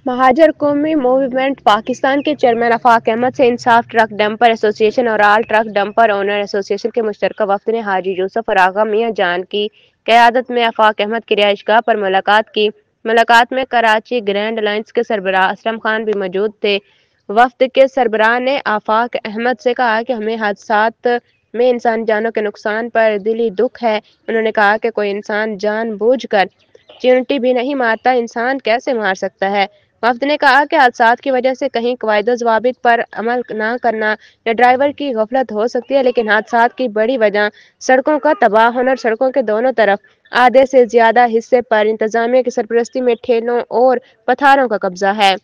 مہاجر قومی موومنٹ پاکستان کے چیئرمین آفاق احمد سے انصاف ٹرک ڈمپر ایسوسی ایشن اور آل ٹرک ڈمپر اونر ایسوسی ایشن کے مشترکہ وفد نے حاجی یوسف اور آغا میاں جان کی قیادت میں آفاق احمد کی رہائش گاہ پر ملاقات کی۔ ملاقات میں کراچی گرینڈ الائنس کے سربراہ اسلم خان بھی موجود تھے۔ وفد کے سربراہ نے آفاق احمد سے کہا کہ ہمیں حادثات میں انسانی جانوں کے نقصان پر دلی دکھ ہے۔ انہوں نے کہا کہ کوئی انسان جان بوجھ کر چیونٹی بھی نہیں مارتا، انسان کیسے مار سکتا ہے؟ وفد نے کہا کہ حادثات کی وجہ سے کہیں قواعد و ضوابط پر عمل نہ کرنا یا ڈرائیور کی غفلت ہو سکتی ہے، لیکن حادثات کی بڑی وجہ سڑکوں کا تباہ ہونا اور سڑکوں کے دونوں طرف آدھے سے زیادہ حصے پر انتظامیہ کی سرپرستی میں ٹھیلوں اور پتھاروں کا قبضہ ہے۔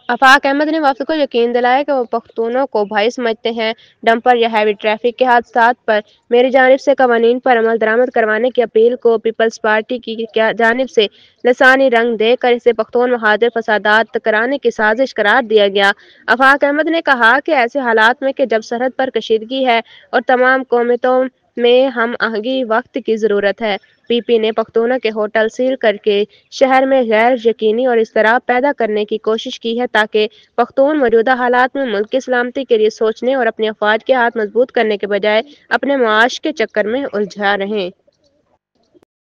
آفاق احمد نے وفد کو یقین دلایا کہ وہ پختونوں کو بھائی سمجھتے ہیں۔ ڈمپر یا ہیوی ٹریفک کے حادثات پر میری جانب سے قوانین پر عمل درآمد کروانے کی اپیل کو پیپلز پارٹی کی جانب سے لسانی رنگ دے کر اسے پختون مہاجر فسادات کرانے کی سازش قرار دیا گیا۔ آفاق احمد نے کہا کہ ایسے حالات میں کہ جب سرحد پر کشیدگی ہے اور تمام قومیتوں میں ہم آہنگی وقت کی ضرورت ہے۔ پی پی نے پختونوں کے ہوٹل سیل کر کے شہر میں غیر یقینی اور اضطراب پیدا کرنے کی کوشش کی ہے تاکہ پختون موجودہ حالات میں ملک کی سلامتی کے لیے سوچنے اور اپنی افواج کے ہاتھ مضبوط کرنے کے بجائے اپنے معاش کے چکر میں الجھا رہیں۔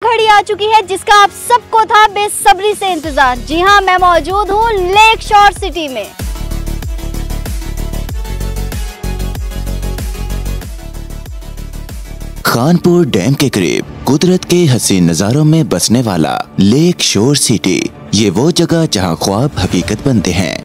گھڑی آ چکی ہے جس کا آپ سب کو تھا بے صبری سے انتظار۔ جی ہاں، میں موجود ہوں لیک شور سٹی میں۔ خانپور ڈیم کے قریب قدرت کے حسین نظاروں میں بسنے والا لیک شور سٹی، یہ وہ جگہ جہاں خواب حقیقت بنتے ہیں۔